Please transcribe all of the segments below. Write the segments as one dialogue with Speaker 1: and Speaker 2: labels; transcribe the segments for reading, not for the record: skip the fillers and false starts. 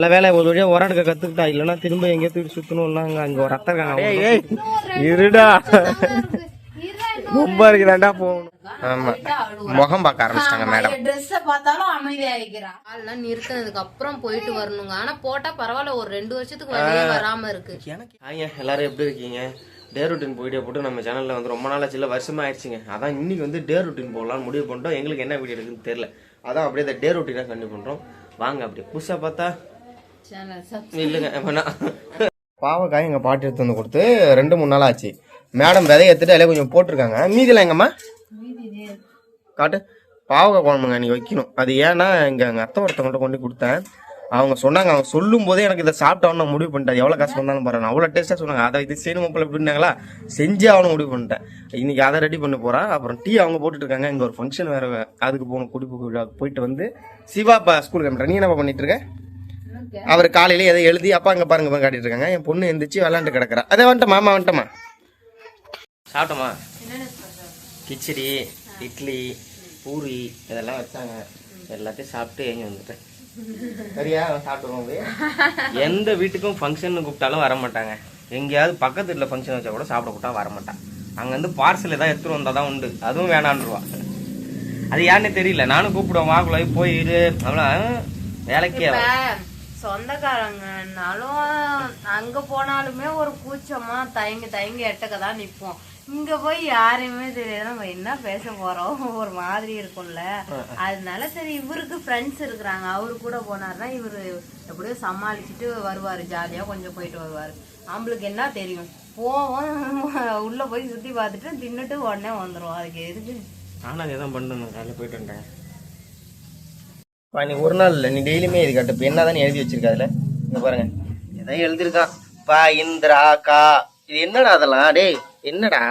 Speaker 1: நல்ல வேலை ஒரு வழியா உரடுக்க கத்துக்கிட்டா, இல்லைன்னா திரும்ப எங்கேயோ தூக்கி சுத்தணும்னா அங்க ஒரு ரத்தம் இருக்காங்க. இருடா ரொம்ப இருக்குதாண்டா போகணும். ஆமா முகம் பார்க்க ஆரம்பிச்சிட்டாங்க மேடம்.
Speaker 2: ட்ரெஸ் பார்த்தாலும் அமைதியாயிக்கிறா. அதெல்லாம் நிறுத்தினதுக்கு அப்புறம் போயிட்டு வரணுங்க. ஆனா போட்டா பரவாயில்ல, ஒரு 2 வருஷத்துக்கு வெளியே வராம இருக்கு.
Speaker 1: எல்லாரும் எப்படி இருக்கீங்க? டே ரொட்டீன் வீடியோ போட்டு நம்ம சேனல்ல வந்து ரொம்ப நாளாச்சு, இல்ல வருஷமா ஆயிடுச்சுங்க. அதான் இன்னைக்கு வந்து டே ரொட்டீன் போடலாம்னு முடிவு பண்ணிட்டோம். எங்களுக்கு என்ன வீடியோ இருக்குன்னு தெரியல, அதான் அப்படியே இந்த டே ரொட்டீனா கண்டினியூ பண்றோம். வாங்க அப்படியே புதுசா பார்த்தா இல்லைங்க. பாவக்காய் எங்க பாட்டி எடுத்து வந்து கொடுத்து 2-3 நாள் ஆச்சு. மேடம் விதைய எடுத்துட்டு அதிலே கொஞ்சம் போட்டிருக்காங்க. மீதில எங்கம்மா காட்டு. பாவக்காய் குழம்புங்க நீ வைக்கணும். அது ஏன்னா இங்க எங்க அத்தை ஒருத்தவங்கள்ட்ட கொண்டு கொடுத்தேன். அவங்க சொன்னாங்க, அவங்க சொல்லும் போதே எனக்கு இதை சாப்பிட்டவன முடிவு பண்ணிட்டேன். எவ்வளவு காசு வந்தாலும் பாருங்க, அவ்வளவு டேஸ்டா சொன்னாங்க. அதை இது செய்யணும் மப்பிள்ள எப்படின்னாங்களா, செஞ்சு அவனை முடிவு பண்ணிட்டேன். இன்னைக்கு அதை ரெடி பண்ண போறேன். அப்புறம் டீ அவங்க போட்டுட்டு இருக்காங்க. இங்க ஒரு ஃபங்க்ஷன் வேற, அதுக்கு போகணும். குடிப்பு போயிட்டு வந்து சிவா ஸ்கூல் கிளம்புறேன். நீ என்ன பண்ணிட்டு இருக்க? அவர் காலையில எதை எழுதி அப்பா அங்க பாருங்க காட்டிட்டு இருக்காங்க. என் பொண்ணு எந்திரிச்சு விளாண்டு கிடக்குறா. அதை வந்துட்டமா மாமா வந்துட்டமா சாப்பிட்டோமா? கிச்சடி, இட்லி, பூரி இதெல்லாம் வச்சாங்க. எல்லாத்தையும் சாப்பிட்டு எங்க வந்துட்டேன். சரியா சாப்பிட்டுருவோம். எந்த வீட்டுக்கும் ஃபங்க்ஷன் கூப்பிட்டாலும் வர மாட்டாங்க. எங்கேயாவது பக்கத்து வீட்டில் ஃபங்க்ஷன் வச்சா கூட சாப்பிட கூப்பிட்டா வர மாட்டான். அங்கேருந்து பார்சல் ஏதாவது எடுத்துட்டு வந்தால் தான் உண்டு, அதுவும் வேணான்ருவா. அது யாருன்னு தெரியல. நானும் கூப்பிடுவேன், வாக்குள்ள போயிரு அவ்வளோ வேலைக்கே.
Speaker 2: சொந்தக்காரங்கனாலும் அங்க போனாலுமே ஒரு கூச்சமா தயங்கி எட்டக்கதான் நிப்போம். இங்க போய் யாரையுமே தெரியாது, நம்ம என்ன பேச போறோம், ஒரு மாதிரி இருக்கும்ல. அதனால சரி, இவருக்கு ஃப்ரெண்ட்ஸ் இருக்கிறாங்க, அவரு கூட போனாருன்னா இவரு எப்படியோ சமாளிச்சுட்டு வருவாரு. ஜாலியா கொஞ்சம் போயிட்டு வருவாரு. நம்மளுக்கு என்ன தெரியும், போவோம் உள்ள போய் சுத்தி பார்த்துட்டு தின்னுட்டு உடனே வந்துடும். அதுக்கு எதுக்கு?
Speaker 1: நானும் அதேதான் பண்ணணும். காலையில் போயிட்டு வந்துட்டேன். நீ ஒரு நாள் இல்லை, நீ டெய்லியுமே இது கட்டு. இப்போ என்னதான் எழுதி வச்சிருக்கா அதுல? இங்க பாருங்க, எதாவது எழுதிருக்கான். பா இந்திரா கா. இது என்னடா அதெல்லாம்? டேய் என்னடா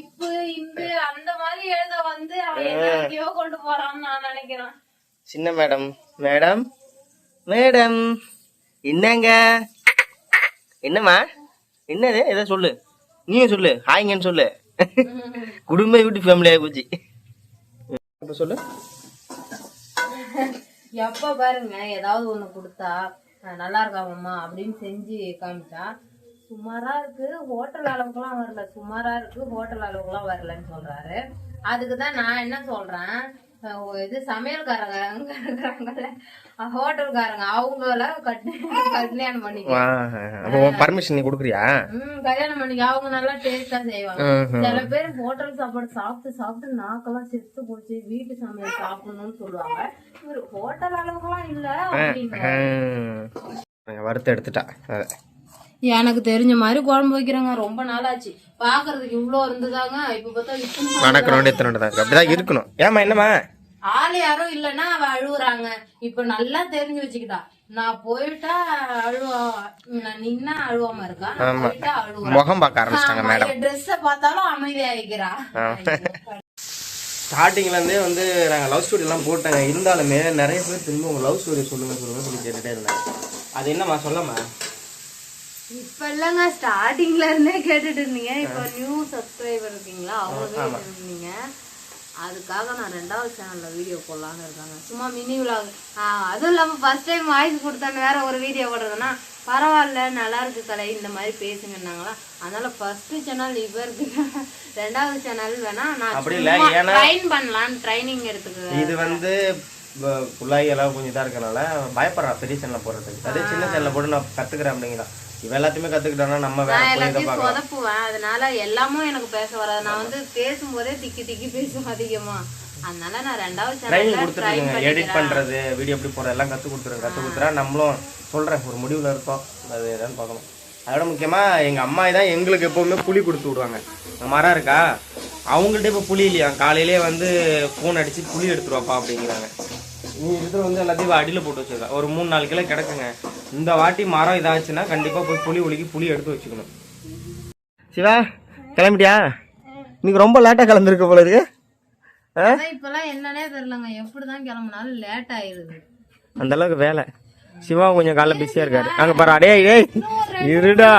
Speaker 2: இப்ப இந்த அந்த மாதிரி எழுத வந்து அவன் எங்கேயோ கொண்டு போறான்னு நான் நினைக்கிறேன்.
Speaker 1: சின்ன மேடம் மேடம் மேடம் என்னங்க? என்னம்மா என்னது? எதை சொல்லு, நீயும் சொல்லு. ஹாய்ங்கன்னு சொல்லு. குடும்ப வீட்டு ஃபேமிலி ஆகி போச்சு. இப்ப சொல்லு.
Speaker 2: எப்ப பாருங்க ஏதாவது ஒண்ணு கொடுத்தா நல்லா இருக்காமம்மா அப்படின்னு செஞ்சு காமிச்சா, சுமாரா இருக்கு ஹோட்டல் அளவுக்குலாம் வரல, சுமாரா இருக்கு ஹோட்டல் அளவுக்குலாம் வரலன்னு சொல்றாரு. அதுக்குதான் நான் என்ன சொல்றேன், இது சமையல்காரங்க இருக்கிறாங்கல்ல, ஹோட்டல்காரங்க, அவங்கள கல்யாணம் பண்ணிக்க
Speaker 1: பர்மிஷன் நீ கொடுக்குறியா?
Speaker 2: கல்யாணம் பண்ணிக்க. அவங்க நல்லா டேஸ்டா செய்வாங்க. சில பேர் ஹோட்டல் சாப்பாடு சாப்பிட்டு நாக்கெல்லாம் செத்து போச்சு, வீட்டு சமையல் சாப்பிடணும்னு சொல்லுவாங்க. இவரு ஹோட்டல் அளவுக்குலாம் இல்ல அப்படின்னு
Speaker 1: வறுத்து எடுத்துட்டா.
Speaker 2: எனக்கு தெரிஞ்ச மாதிரி குழம்பு வைக்கிறாங்க. ரொம்ப நாளாச்சு பாக்குறதுக்கு இவ்வளவு இருந்துதாங்க. இப்ப பார்த்தா
Speaker 1: அப்படிதான் இருக்கணும். ஏமா என்னமா
Speaker 2: ஆள் யாரும் இல்லன்னா அவ அழுவுறாங்க. இப்ப நல்லா தெரிஞ்சு வச்சுக்கிட்டா, நான் போயிட்டா அழுவா, நான் நின்னா அழுவாம இருக்கா, போயிட்டா அழுவா.
Speaker 1: முகம் பார்க்க ஆரம்பிச்சிட்டாங்க மேடம்.
Speaker 2: ட்ரெஸ் பார்த்தாலும் அமைதியாயிக்கிறா.
Speaker 1: ஸ்டார்டிங்ல இருந்தே வந்து நாங்க லவ் ஸ்டோரி எல்லாம் போட்டாங்க. இருந்தாலுமே நிறைய பேர் திரும்ப உங்க லவ் ஸ்டோரி சொல்லுங்க சொல்லி கேட்டுட்டே இருந்தாங்க. அது என்னமா சொல்லமா?
Speaker 2: இப்ப இல்லங்க, ஸ்டார்டிங்ல இருந்தே கேட்டுட்டு இருந்தீங்க. இப்ப நியூ சப்ஸ்கிரைபர் இருக்கீங்களா, அவங்க இருந்தீங்க. அதுக்காக நான் 2வது சேனல்ல வீடியோ போடலான்னு இருக்காங்க. சும்மா மினி விலாக். அதுவும் இல்லாம ஃபர்ஸ்ட் டைம் வாய்ஸ் கொடுத்தான்னு வேற ஒரு வீடியோ போடுறதுன்னா பரவாயில்ல, நல்லா இருக்கு கலை, இந்த மாதிரி பேசுங்கன்னாங்களா. அதனால ஃபர்ஸ்ட் சேனல் இவருக்கு, 2வது சேனல் வேணா நான் ட்ரைன் பண்ணலாம், ட்ரைனிங் எடுத்துக்கிறேன்.
Speaker 1: இது வந்து புள்ளாய் எல்லாம் கொஞ்சம் இதா இருக்கனால பயப்படுறா பெரிய சேனல்ல போடுறதுக்கு. அதே சின்ன சேனல்ல போட்டு நான் கத்துக்கிறேன் அப்படிங்கிறா. இவ எல்லாத்தையுமே கத்துக்கிட்டானா நம்ம
Speaker 2: எல்லாத்தையும் சொதப்புவேன். அதனால எல்லாமும் எனக்கு பேச வராது. நான் வந்து பேசும்போதே திக்கி பேசுவேன் அதிகமா. அதனால நான் 2வது சேனல்ல
Speaker 1: எடிட் பண்றது, வீடியோ எப்படி போற எல்லாம் கத்து கொடுத்துறா. நம்மளும் சொல்றேன் ஒரு முடிவுல இருக்கோம். அது என்னன்னு பார்க்கணும். அதோட முக்கியமா எங்க அம்மா தான் எங்களுக்கு எப்பவுமே புளி கொடுத்து விடுவாங்க. மரம் இருக்கா, அவங்கள்ட்ட இப்ப புளி இல்லையா, காலையிலேயே வந்து போன் அடிச்சு புளி எடுத்துருவாப்பா அப்படிங்கிறாங்க. நீ இடத்துல வந்து எல்லாத்தையும் அடியில் போட்டு வச்சிருக்கா. ஒரு 3-4 கிலோ கிடக்குங்க. இந்த வாட்டி மரம் இதாச்சுன்னா கண்டிப்பா போய் புளி எடுத்து வச்சுக்கணும். சிவா கிளம்பிட்டியா? இன்னைக்கு ரொம்ப லேட்டா கிளம்பிருக்க போல இருக்கு.
Speaker 2: இப்பெல்லாம் என்னன்னே தெரியலங்க, எப்படிதான் கிளம்பினாலும் லேட் ஆயிருது.
Speaker 1: அந்த அளவுக்கு வேலை. சிவா கொஞ்சம் காலைல பிஸியா இருக்காரு. அங்க பாரு, அடே இருடா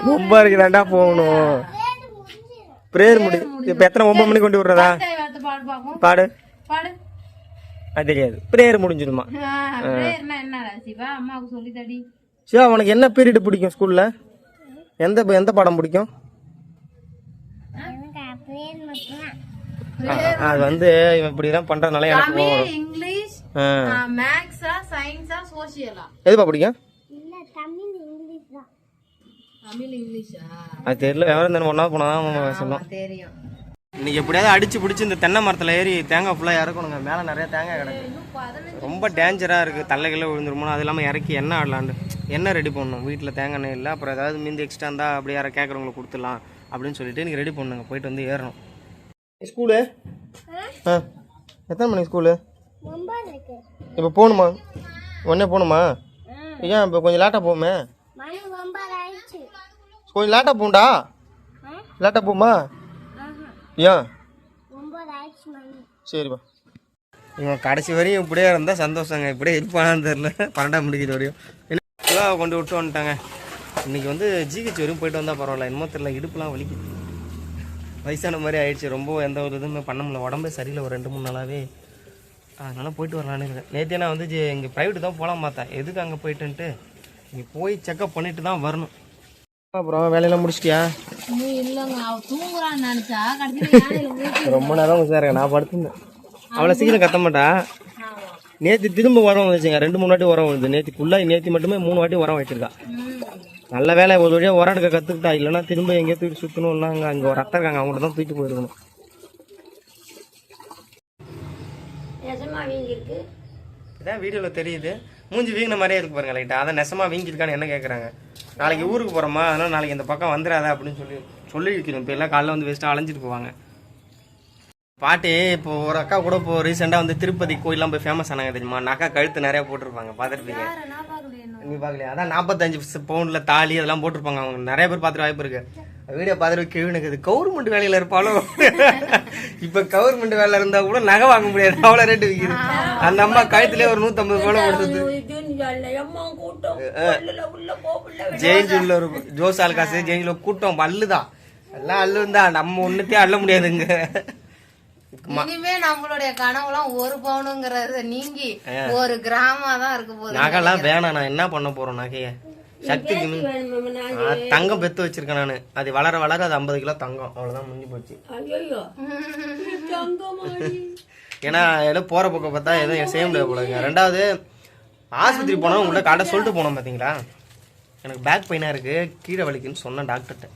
Speaker 1: ரொம்ப இருக்குதாண்டா போகணும். பிரேயர் இப்ப எத்தனை 9 மணிக்கு கொண்டு விடுறதா? பாடு. அது தெரியாது. ப்ரேயர் முடிஞ்சிடுமா?
Speaker 2: என்னடா சிவா அம்மாவுக்கு சொல்லி தடி.
Speaker 1: சிவா உனக்கு என்ன பீரியட் பிடிக்கும் ஸ்கூல்ல? எந்த பாடம் பிடிக்கும்? அது வந்து இவன் இப்படிதான் பண்றதுனால எனக்கு
Speaker 2: தமிழ், இங்கிலீஷ், மேத்ஸா, சயின்ஸா, சோசியலா?
Speaker 1: எதுப்பா பிடிக்கும்?
Speaker 2: தமிழ் இங்கிலீஷா?
Speaker 1: அது தெரியல, விவரம் தானே ஒன்றா போனால் சொல்லலாம்.
Speaker 2: தெரியும்.
Speaker 1: இன்னைக்கு எப்படியாவது அடிச்சு பிடிச்சி இந்த தென்னை மரத்தில் ஏறி தேங்காய் ஃபுல்லாக இறக்கணுங்க. மேலே நிறைய தேங்காய் கிடக்கு. ரொம்ப டேஞ்சராக இருக்குது, தலைகளில் விழுந்துருமோ. அது இல்லாமல் இறக்கி எண்ணெய் ஆடலான்னு எண்ணெய் ரெடி பண்ணணும். வீட்டில் தேங்காய் எண்ணெய் இல்லை, அப்புறம் ஏதாவது மீந்து எக்ஸ்ட்ரா இருந்தால் அப்படி யாரை கேட்குறவங்களுக்கு கொடுத்துடலாம் அப்படின்னு சொல்லிட்டு இன்றைக்கி ரெடி பண்ணுங்க. போயிட்டு வந்து ஏறணும். ஸ்கூலு எத்தனை மணிக்கு ஸ்கூலு? இப்போ போகணுமா? உடனே போகணுமா? ஏன் இப்போ கொஞ்சம் லேட்டாக போகுமே? கொஞ்சம் லேட்டாக போகும்டா. லேட்டாக போகுமா? ஏன்? சரிப்பா. இவன் கடைசி வரையும் இப்படியே இருந்தால் சந்தோஷங்க. இப்படியே இருப்பானான்னு தெரில. 12ஆம் முடிக்கிற வரையும் இல்லை கொண்டு விட்டு வந்துட்டாங்க. இன்றைக்கி வந்து ஜிஹெச் வரையும் போயிட்டு வந்தால் பரவாயில்ல. என்னமோ தெரியல, இடுப்புலாம் வலிக்குது. வயசான மாதிரி ஆயிடுச்சு. ரொம்ப எந்த ஒரு இதுவுமே பண்ண முடியல. உடம்பே சரியில்லை ஒரு 2-3 நாளாகவே. அதனால் போயிட்டு வரலான்னு இருக்கேன். நேற்று நான் வந்து இங்கே ப்ரைவேட்டு தான் போகலாம் பார்த்தேன். எதுக்கு அங்கே போயிட்டுன்ட்டு இங்கே போய் செக்கப் பண்ணிட்டு தான் வரணும். அப்புறம் வேலையெல்லாம் முடிச்சிட்டியா?
Speaker 2: இல்லைங்க, அவ தூங்குறான்னு நினச்சா
Speaker 1: ரொம்ப நேரம் சார் நான் படுத்துருந்தேன். அவ்வளோ சீக்கிரம் கத்த மாட்டா. நேற்று திரும்ப உரம் வந்துச்சுங்க. 2-3 வாட்டி உரம் வருது. நேற்று மட்டுமே 3 வாட்டி உரம் வச்சிருக்கா. நல்ல வேலை ஒரு வழியாக உரம் எடுக்க கற்றுக்கிட்டா. இல்லைன்னா திரும்ப எங்கேயோ தூக்கி சுற்றணும். இல்லை அங்கே ஒரு அத்தை இருக்காங்க, அவங்கள்ட்ட தான் தூக்கிட்டு போயிருக்கணும். இதான் வீடியோவில் தெரியுது. மூஞ்சி வீங்கின மாதிரியே இருக்கு பாருங்க லைட்டாக. அதை நெசமாக வீங்கிருக்கான்னு என்ன கேட்குறாங்க. நாளைக்கு ஊருக்கு போகிறோமா, அதனால் நாளைக்கு இந்த பக்கம் வந்துடாத அப்படின்னு சொல்லி வைக்கணும். இப்போ எல்லாம் காலைல வந்து வேஸ்ட்டாக அலைஞ்சிட்டு போவாங்க. பாட்டி இப்போ ஒரு அக்கா கூட இப்போ ரீசெண்டாக வந்து திருப்பதி கோயிலாம் போய் ஃபேமஸ் ஆனாங்க தெரியுமா? அக்கா கழுத்து நிறையா போட்டிருப்பாங்க, பார்த்துருப்பீங்க. நீ பார்க்கலையா? அதான் 45 பவுண்டில் தாலி அதெல்லாம் போட்டிருப்பாங்க. அவங்க நிறைய பேர் பார்த்துட்டு வாய்ப்பு இருக்கு. வீடியோ பார்த்துட்டு கிழனுக்குது. கவர்மெண்ட் வேலையில் இருப்பாலும் இப்போ கவர்மெண்ட் வேலை இருந்தால் கூட நகை வாங்க முடியாது, அவ்வளோ ரேட்டு விற்கிது. அந்த அம்மா கழுத்துலேயே ஒரு 150 பவுன் கொடுத்தது. ஜெயின்ஜூரில் ஒரு ஜோஸ் ஆல்காசு ஜெயின்ஜூரில் கூட்டம் அள்ளுதான். எல்லாம் அள்ளுந்தான். நம்ம ஒன்றுத்தையும் அள்ள முடியாதுங்க.
Speaker 2: இனிமே நம்மளுடைய கனவுலாம் 1 பவுனுங்கிறது நீங்கி 1 கிராமா தான் இருக்க போகுது.
Speaker 1: நகைலாம் வேணாம். நான் என்ன பண்ண போறோம்? நகைய சக்திக்கு தங்கம் பெத்து வச்சிருக்கேன் நானு. அது வளர வளர அது 50 கிலோ தங்கம். அவ்வளவுதான் முடிஞ்சு போச்சு. ஏன்னா ஏதோ போற பக்கம் பார்த்தா எதுவும் செய்ய முடியாது போலங்க. 2வது ஆஸ்பத்திரி போனோம், உங்களை கடை சொல்லிட்டு போனோம் பாத்தீங்களா. எனக்கு பேக் பெயினா இருக்கு, கீழே வலிக்குன்னு சொன்னேன் டாக்டர்கிட்ட.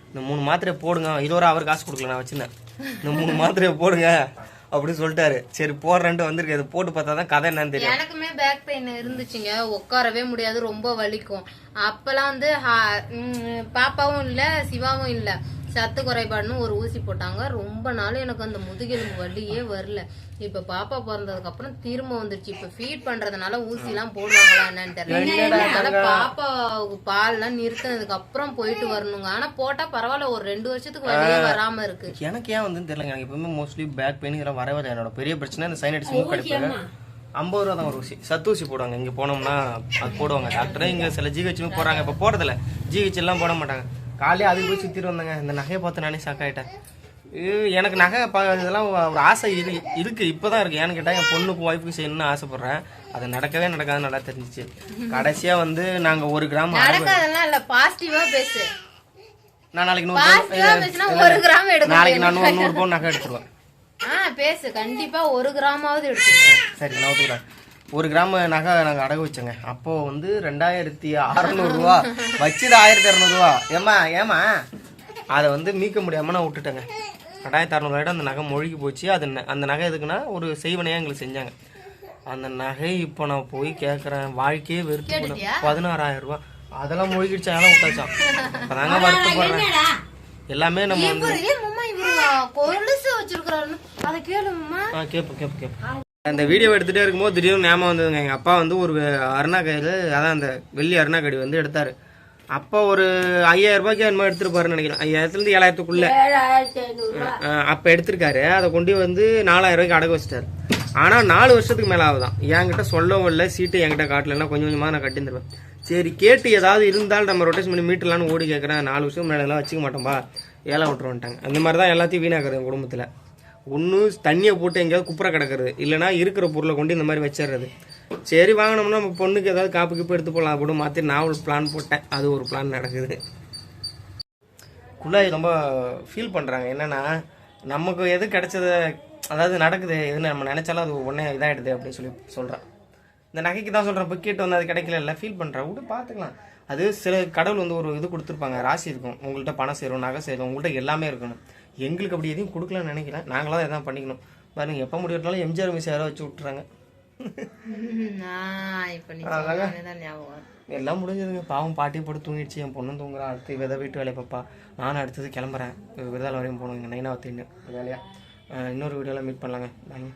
Speaker 1: இந்த 3 மாத்திரையை போடுங்க. இதோட அவர் காசு கொடுக்கல, நான் வச்சிருந்தேன். இந்த 3 மாத்திரையை போடுங்க அப்படின்னு சொல்லிட்டாரு. சரி போடுறேன்ட்டு வந்திருக்கு. அது போட்டு பார்த்தா தான் கதை என்னன்னு தெரியும்.
Speaker 2: எனக்குமே பேக் பெயின் இருந்துச்சுங்க. உட்காரவே முடியாது, ரொம்ப வலிக்கும். அப்பெல்லாம் வந்து பாப்பாவும் இல்ல சிவாவும் இல்ல, சத்து குறைபாடுன்னு ஒரு ஊசி போட்டாங்க. ரொம்ப நாள் எனக்கு அந்த முதுகெலும்பு வலியே வரல. இப்ப பாப்பா பிறந்ததுக்கு அப்புறம் திரும்ப வந்துருச்சு. இப்ப ஃபீட் பண்றதுனால ஊசி எல்லாம் போடுவாங்களா என்னன்னு தெரியல. அதனால பாப்பாவுக்கு பால் எல்லாம் நிறுத்தினதுக்கு அப்புறம் போயிட்டு வரணுங்க. ஆனா போட்டா பரவாயில்ல, ஒரு 2 வருஷத்துக்கு வலியே வராம இருக்கு.
Speaker 1: எனக்கு ஏன் வந்து தெரியல. எனக்கு எப்பவுமே மோஸ்ட்லி பேக் பெயின் இதெல்லாம் வரவே. என்னோட பெரிய பிரச்சனை இந்த சைனடிஸ் மூக்கு அடிப்பாங்க. 50 ரூபா தான் ஒரு ஊசி. சத்து ஊசி போடுவாங்க. இங்க போனோம்னா அது போடுவாங்க டாக்டர். இங்க சில ஜிஹெச்சுமே போறாங்க. இப்ப போறதில்ல, ஜிஹெச் எல்லாம் போட மாட்டாங்க. காலையே அதுக்கு போய் சுத்திட்டு வந்தாங்க. இந்த நகையை பார்த்து நானே ஷாக் ஆயிட்டேன். எனக்கு நகை இதெல்லாம் ஒரு ஆசை இருக்கு. இப்பதான் இருக்கு. ஏன்னு கேட்டா என் பொண்ணுக்கு ஒய்ஃபுக்கு செய்யணும்னு ஆசைப்படுறேன். அது நடக்கவே நடக்காது, நல்லா தெரிஞ்சிச்சு. கடைசியா வந்து நாங்க 1 கிராம்
Speaker 2: பேசு.
Speaker 1: நான் நாளைக்கு 100 பவுன் நகை எடுத்துருவேன்.
Speaker 2: பேசு கண்டிப்பா 1 கிராமாவது எடுத்துருவேன்.
Speaker 1: சரி நான் ஒத்துக்கிறேன். 1 கிராம் நகை நாங்கள் அடகு வச்சோங்க. அப்போ வந்து 2600 ரூபா வச்சுது 1200 ரூபா. ஏமா அதை வந்து மீட்க முடியாம நான் விட்டுட்டேங்க. 2600 ரூபாய்ட்டு அந்த நகை மொழிக்கு போச்சு. அந்த நகை எதுக்குன்னா ஒரு செய்வனையாக எங்களுக்கு செஞ்சாங்க. அந்த நகை இப்போ நான் போய் கேட்குறேன். வாழ்க்கையே வெறுத்து போனேன். 16000 ரூபா அதெல்லாம் மொழிகிடுச்சா, அதெல்லாம் விட்டாச்சான். அப்பதாங்க வருத்தப்படுறேன். எல்லாமே நம்ம வந்து கேட்போம். அந்த வீடியோ எடுத்துகிட்டே இருக்கும்போது திடீர்னு ஞாபகம் வந்ததுங்க. எங்கள் அப்பா வந்து ஒரு அருணாக்கயிறு, அதான் அந்த வெள்ளி அருணாக்கடி வந்து எடுத்தார். அப்போ ஒரு 5000 ரூபாய்க்கு அந்த மாதிரி எடுத்துருப்பாருன்னு நினைக்கிறேன். 5000லேருந்து 7000க்குள்ள அப்போ எடுத்திருக்காரு. அதை கொண்டு வந்து 4000 ரூபாய்க்கு அடகு வச்சிட்டாரு. ஆனால் 4 வருஷத்துக்கு மேலே ஆகுதான். என்கிட்ட சொல்லவும் இல்லை, சீட்டு என்கிட்ட காட்டலன்னா கொஞ்சம் கொஞ்சமாக நான் கட்டி தருவேன். சரி கேட்டு ஏதாவது இருந்தாலும் நம்ம ரொட்டேஷன் பண்ணி மீட்டர்லான்னு ஓடி கேட்குறேன். 4 வருஷம் மேலே எல்லாம் வச்சுக்க மாட்டோம்பா, ஏழை விட்டுருவான்ட்டாங்க. அந்த மாதிரி தான் எல்லாத்தையும் வீணாக்குறது என் குடும்பத்தில். ஒன்று தண்ணியை போட்டு எங்கேயாவது குப்புற கிடக்கிறது, இல்லைனா இருக்கிற பொருளை கொண்டு இந்த மாதிரி வச்சிடுறது. சரி வாங்கினோம்னா நம்ம பொண்ணுக்கு ஏதாவது காப்பு கிப்பு எடுத்து போகலாம் கூட மாற்றி நான் ஒரு பிளான் போட்டேன். அது ஒரு பிளான் நடக்குது. குழாய் ரொம்ப ஃபீல் பண்ணுறாங்க. என்னென்னா நமக்கு எது கிடைச்சது, அதாவது நடக்குது எதுன்னு நம்ம நினச்சாலும் அது உடனே இதாகிடுது அப்படின்னு சொல்கிறான். இந்த நகைக்கு தான் சொல்கிறேன், இப்போ கேட்டு வந்து அது கிடைக்கல இல்லை ஃபீல் பண்ணுறேன். விட்டு பார்த்துக்கலாம். அது சில கடவுள் வந்து ஒரு இது கொடுத்துருப்பாங்க, ராசி இருக்கும். உங்கள்கிட்ட பணம் சேரும், நகை சேரும், உங்கள்கிட்ட எல்லாமே இருக்கணும். எங்களுக்கு அப்படி எதையும் கொடுக்கலான்னு நினைக்கிறேன். நாங்களாம் எதாவது பண்ணிக்கணும். பாருங்க எப்போ முடிவிட்டாலும் எம்ஜிஆர் மிஸ் யாரோ வச்சு விட்டுறாங்க. எல்லாம் முடிஞ்சதுங்க. பாவம் பாட்டி போட்டு தூங்கிடுச்சு. என் பொண்ணும் தூங்குறா. அடுத்து விதை வீட்டு வேலையை பாப்பா. நானும் அடுத்தது கிளம்புறேன். விருதாலம் வரையும் போகணும். இங்கே நைனாவத்து வேலையாக. இன்னொரு வீடியோவில் மீட் பண்ணலாங்க. பாய்.